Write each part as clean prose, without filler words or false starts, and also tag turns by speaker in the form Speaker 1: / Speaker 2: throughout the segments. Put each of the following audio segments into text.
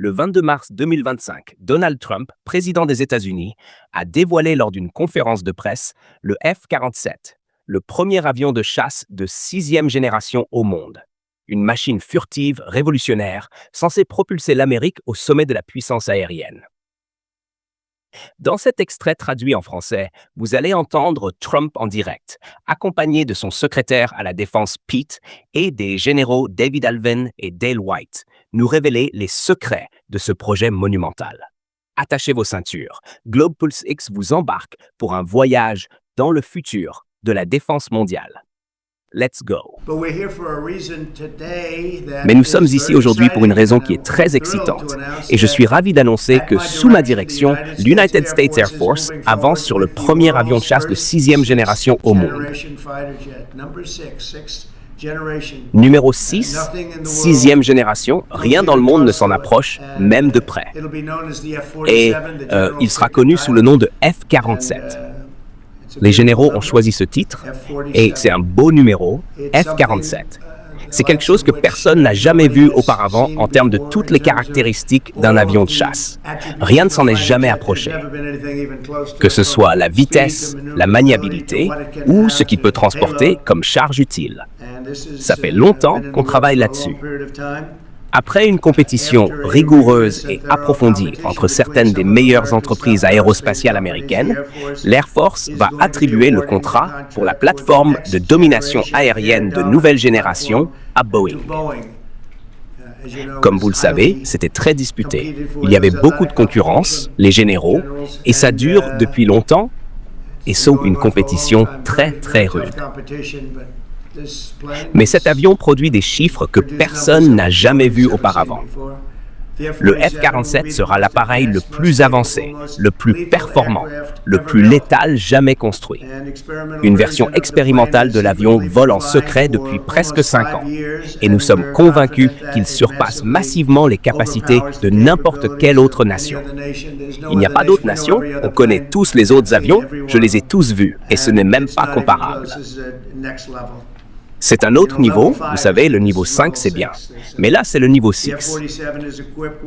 Speaker 1: Le 22 mars 2025, Donald Trump, président des États-Unis, a dévoilé lors d'une conférence de presse le F-47, le premier avion de chasse de 6e génération au monde. Une machine furtive, révolutionnaire, censée propulser l'Amérique au sommet de la puissance aérienne. Dans cet extrait traduit en français, vous allez entendre Trump en direct, accompagné de son secrétaire à la Défense Pete et des généraux David Allvin et Dale White, nous révéler les secrets de ce projet monumental. Attachez vos ceintures, Globe Pulse X vous embarque pour un voyage dans le futur de la défense mondiale. Let's go. Mais nous sommes ici aujourd'hui pour une raison qui est très excitante. Et je suis ravi d'annoncer que, sous ma direction, l'United States Air Force avance sur le premier avion de chasse de 6e génération au monde. Numéro 6, 6e génération, rien dans le monde ne s'en approche, même de près. Et il sera connu sous le nom de F-47. Les généraux ont choisi ce titre, et c'est un beau numéro, F-47. C'est quelque chose que personne n'a jamais vu auparavant en termes de toutes les caractéristiques d'un avion de chasse. Rien ne s'en est jamais approché. Que ce soit la vitesse, la maniabilité, ou ce qu'il peut transporter comme charge utile. Ça fait longtemps qu'on travaille là-dessus. Après une compétition rigoureuse et approfondie entre certaines des meilleures entreprises aérospatiales américaines, l'Air Force va attribuer le contrat pour la plateforme de domination aérienne de nouvelle génération à Boeing. Comme vous le savez, c'était très disputé. Il y avait beaucoup de concurrence, les généraux, et ça dure depuis longtemps, et c'est une compétition très rude. Mais cet avion produit des chiffres que personne n'a jamais vus auparavant. Le F-47 sera l'appareil le plus avancé, le plus performant, le plus létal jamais construit. Une version expérimentale de l'avion vole en secret depuis presque 5 ans. Et nous sommes convaincus qu'il surpasse massivement les capacités de n'importe quelle autre nation. Il n'y a pas d'autre nation, on connaît tous les autres avions, je les ai tous vus, et ce n'est même pas comparable. C'est un autre niveau, vous savez, le niveau 5 c'est bien, mais là c'est le niveau 6.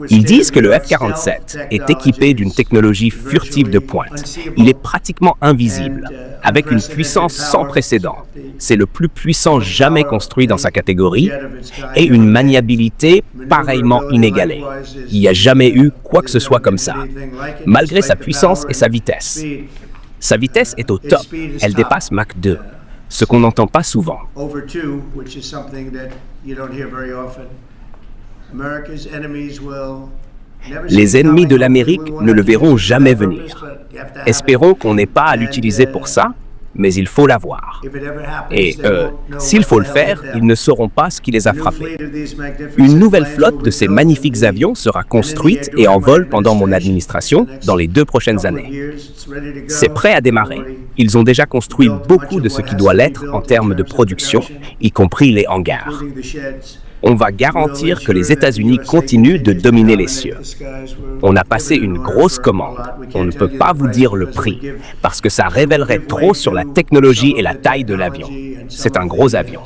Speaker 1: Ils disent que le F-47 est équipé d'une technologie furtive de pointe. Il est pratiquement invisible, avec une puissance sans précédent. C'est le plus puissant jamais construit dans sa catégorie et une maniabilité pareillement inégalée. Il n'y a jamais eu quoi que ce soit comme ça, malgré sa puissance et sa vitesse. Sa vitesse est au top, elle dépasse Mach 2. Ce qu'on n'entend pas souvent. Les ennemis de l'Amérique ne le verront jamais venir. Espérons qu'on n'ait pas à l'utiliser pour ça, mais il faut l'avoir. Et s'il faut le faire, ils ne sauront pas ce qui les a frappés. Une nouvelle flotte de ces magnifiques avions sera construite et en vol pendant mon administration dans les 2 prochaines années. C'est prêt à démarrer. Ils ont déjà construit beaucoup de ce qui doit l'être en termes de production, y compris les hangars. On va garantir que les États-Unis continuent de dominer les cieux. On a passé une grosse commande. On ne peut pas vous dire le prix, parce que ça révélerait trop sur la technologie et la taille de l'avion. C'est un gros avion.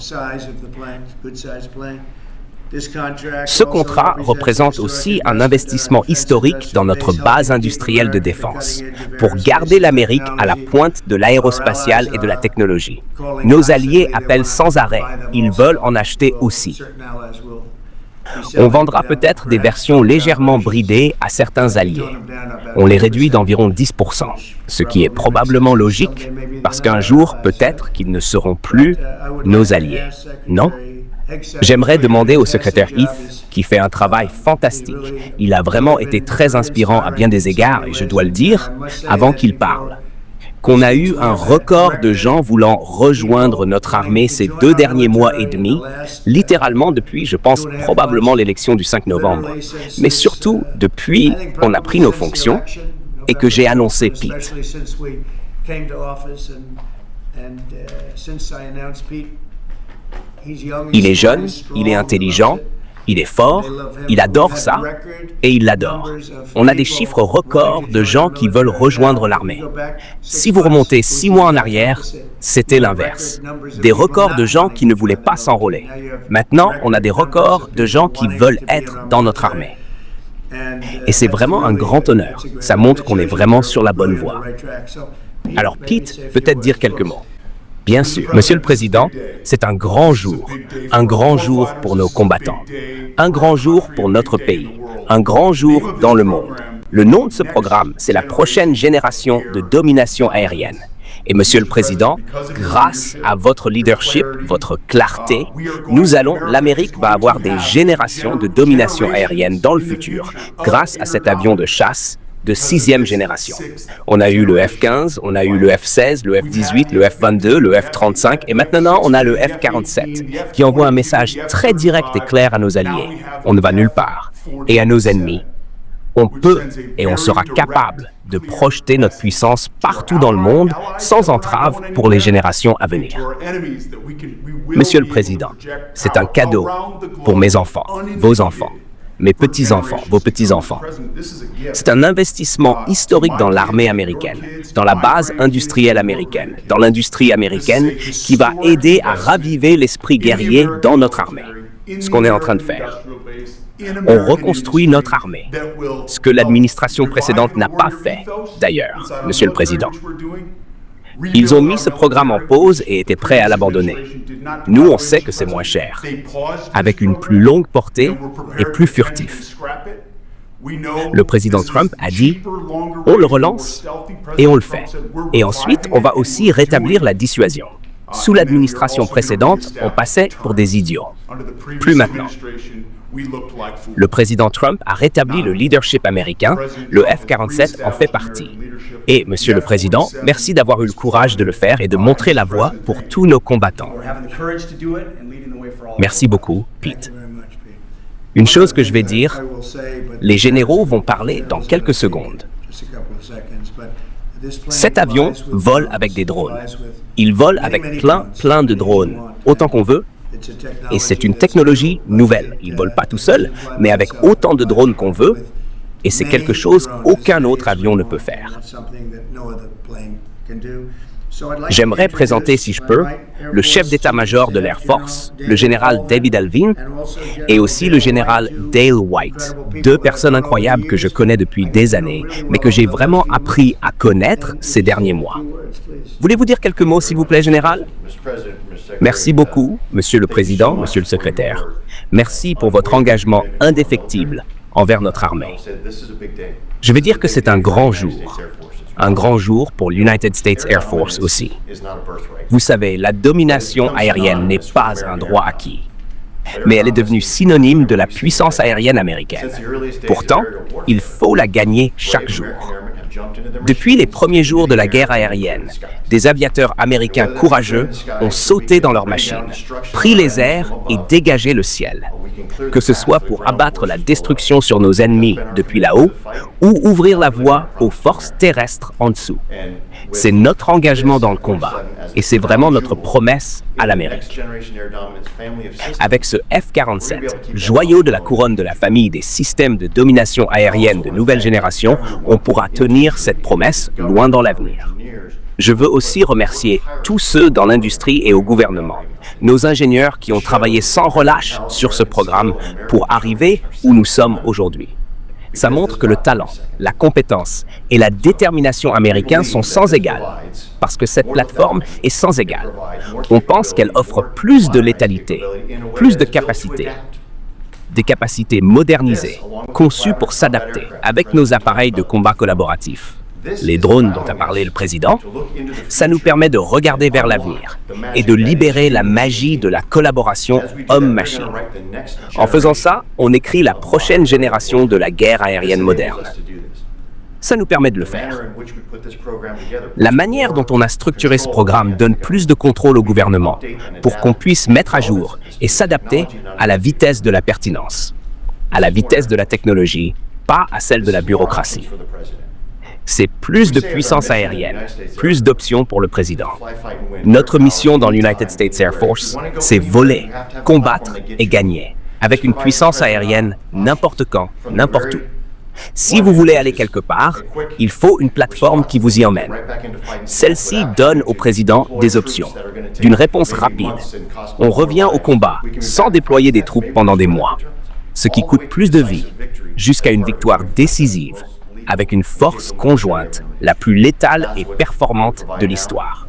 Speaker 1: Ce contrat représente aussi un investissement historique dans notre base industrielle de défense, pour garder l'Amérique à la pointe de l'aérospatiale et de la technologie. Nos alliés appellent sans arrêt, ils veulent en acheter aussi. On vendra peut-être des versions légèrement bridées à certains alliés. On les réduit d'environ 10%, ce qui est probablement logique, parce qu'un jour, peut-être qu'ils ne seront plus nos alliés. Non? J'aimerais demander au secrétaire Heath, qui fait un travail fantastique. Il a vraiment été très inspirant à bien des égards, et je dois le dire, avant qu'il parle, qu'on a eu un record de gens voulant rejoindre notre armée ces 2 derniers mois et demi, littéralement depuis, je pense, probablement l'élection du 5 novembre, mais surtout depuis qu'on a pris nos fonctions et que j'ai annoncé Pete. Il est jeune, il est intelligent, il est fort, il adore ça et il l'adore. On a des chiffres records de gens qui veulent rejoindre l'armée. Si vous remontez 6 mois en arrière, c'était l'inverse. Des records de gens qui ne voulaient pas s'enrôler. Maintenant, on a des records de gens qui veulent être dans notre armée. Et c'est vraiment un grand honneur. Ça montre qu'on est vraiment sur la bonne voie. Alors Pete, peut-être dire quelques mots. Bien sûr. Monsieur le Président, c'est un grand jour pour nos combattants, un grand jour pour notre pays, un grand jour dans le monde. Le nom de ce programme, c'est la prochaine génération de domination aérienne. Et Monsieur le Président, grâce à votre leadership, votre clarté, l'Amérique va avoir des générations de domination aérienne dans le futur, grâce à cet avion de chasse de 6e génération. On a eu le F-15, on a eu le F-16, le F-18, le F-22, le F-35 et maintenant on a le F-47 qui envoie un message très direct et clair à nos alliés. On ne va nulle part. Et à nos ennemis, on peut et on sera capable de projeter notre puissance partout dans le monde sans entrave pour les générations à venir. Monsieur le Président, c'est un cadeau pour mes enfants, vos enfants, mes petits-enfants, vos petits-enfants. C'est un investissement historique dans l'armée américaine, dans la base industrielle américaine, dans l'industrie américaine qui va aider à raviver l'esprit guerrier dans notre armée. Ce qu'on est en train de faire. On reconstruit notre armée, ce que l'administration précédente n'a pas fait, d'ailleurs, Monsieur le Président. Ils ont mis ce programme en pause et étaient prêts à l'abandonner. Nous, on sait que c'est moins cher, avec une plus longue portée et plus furtif. Le président Trump a dit « on le relance et on le fait ». Et ensuite, on va aussi rétablir la dissuasion. Sous l'administration précédente, on passait pour des idiots. Plus maintenant. Le président Trump a rétabli le leadership américain, le F-47 en fait partie. Et, Monsieur le Président, merci d'avoir eu le courage de le faire et de montrer la voie pour tous nos combattants. Merci beaucoup, Pete. Une chose que je vais dire, les généraux vont parler dans quelques secondes. Cet avion vole avec des drones. Il vole avec plein de drones, autant qu'on veut. Et c'est une technologie nouvelle. Il ne vole pas tout seul, mais avec autant de drones qu'on veut. Et c'est quelque chose qu'aucun autre avion ne peut faire. J'aimerais présenter, si je peux, le chef d'état-major de l'Air Force, le général David Allvin, et aussi le général Dale White, deux personnes incroyables que je connais depuis des années, mais que j'ai vraiment appris à connaître ces derniers mois. Voulez-vous dire quelques mots, s'il vous plaît, général? Merci beaucoup, Monsieur le Président, Monsieur le Secrétaire. Merci pour votre engagement indéfectible envers notre armée. Je vais dire que c'est un grand jour pour l'United States Air Force aussi. Vous savez, la domination aérienne n'est pas un droit acquis, mais elle est devenue synonyme de la puissance aérienne américaine. Pourtant, il faut la gagner chaque jour. Depuis les premiers jours de la guerre aérienne, des aviateurs américains courageux ont sauté dans leurs machines, pris les airs et dégagé le ciel, que ce soit pour abattre la destruction sur nos ennemis depuis là-haut ou ouvrir la voie aux forces terrestres en dessous. C'est notre engagement dans le combat et c'est vraiment notre promesse à l'Amérique. Avec ce F-47, joyau de la couronne de la famille des systèmes de domination aérienne de nouvelle génération, on pourra tenir cette promesse loin dans l'avenir. Je veux aussi remercier tous ceux dans l'industrie et au gouvernement, nos ingénieurs qui ont travaillé sans relâche sur ce programme pour arriver où nous sommes aujourd'hui. Ça montre que le talent, la compétence et la détermination américains sont sans égal, parce que cette plateforme est sans égal. On pense qu'elle offre plus de létalité, plus de capacités, des capacités modernisées, conçues pour s'adapter avec nos appareils de combat collaboratifs. Les drones dont a parlé le président, ça nous permet de regarder vers l'avenir et de libérer la magie de la collaboration homme-machine. En faisant ça, on écrit la prochaine génération de la guerre aérienne moderne. Ça nous permet de le faire. La manière dont on a structuré ce programme donne plus de contrôle au gouvernement pour qu'on puisse mettre à jour et s'adapter à la vitesse de la pertinence, à la vitesse de la technologie, pas à celle de la bureaucratie. C'est plus de puissance aérienne, plus d'options pour le président. Notre mission dans l'United States Air Force, c'est voler, combattre et gagner, avec une puissance aérienne n'importe quand, n'importe où. Si vous voulez aller quelque part, il faut une plateforme qui vous y emmène. Celle-ci donne au président des options, d'une réponse rapide. On revient au combat sans déployer des troupes pendant des mois, ce qui coûte plus de vies, jusqu'à une victoire décisive, avec une force conjointe la plus létale et performante de l'histoire.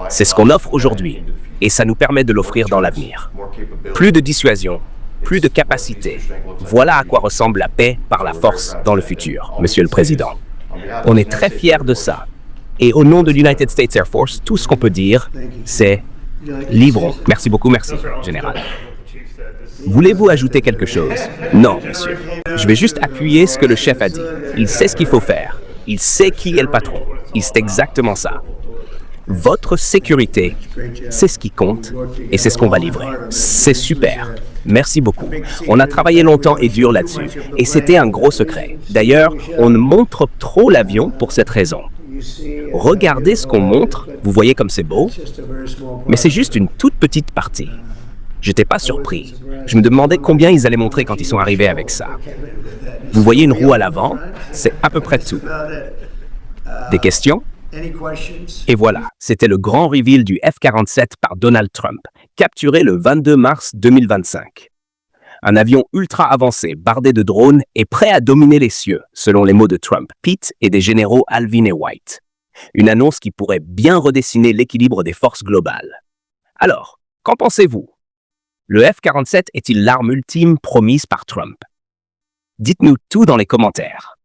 Speaker 1: C'est ce qu'on offre aujourd'hui, et ça nous permet de l'offrir dans l'avenir. Plus de dissuasion, plus de capacité. Voilà à quoi ressemble la paix par la force dans le futur, Monsieur le Président. On est très fiers de ça. Et au nom de l'United States Air Force, tout ce qu'on peut dire, c'est livrons. Merci beaucoup, merci, Général. Voulez-vous ajouter quelque chose? Non, monsieur. Je vais juste appuyer ce que le chef a dit. Il sait ce qu'il faut faire. Il sait qui est le patron. Il sait exactement ça. Votre sécurité, c'est ce qui compte et c'est ce qu'on va livrer. C'est super. Merci beaucoup. On a travaillé longtemps et dur là-dessus et c'était un gros secret. D'ailleurs, on montre trop l'avion pour cette raison. Regardez ce qu'on montre, vous voyez comme c'est beau, mais c'est juste une toute petite partie. J'étais pas surpris. Je me demandais combien ils allaient montrer quand ils sont arrivés avec ça. Vous voyez une roue à l'avant, c'est à peu près tout. Des questions? Et voilà, c'était le grand reveal du F-47 par Donald Trump, capturé le 22 mars 2025. Un avion ultra avancé, bardé de drones et prêt à dominer les cieux, selon les mots de Trump, Pete et des généraux Alvin et White. Une annonce qui pourrait bien redessiner l'équilibre des forces globales. Alors, qu'en pensez-vous? Le F-47 est-il l'arme ultime promise par Trump? Dites-nous tout dans les commentaires.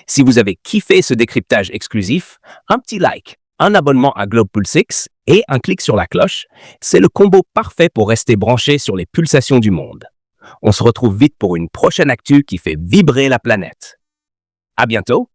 Speaker 1: Si vous avez kiffé ce décryptage exclusif, un petit like, un abonnement à Globe Pulse X et un clic sur la cloche, c'est le combo parfait pour rester branché sur les pulsations du monde. On se retrouve vite pour une prochaine actu qui fait vibrer la planète. À bientôt!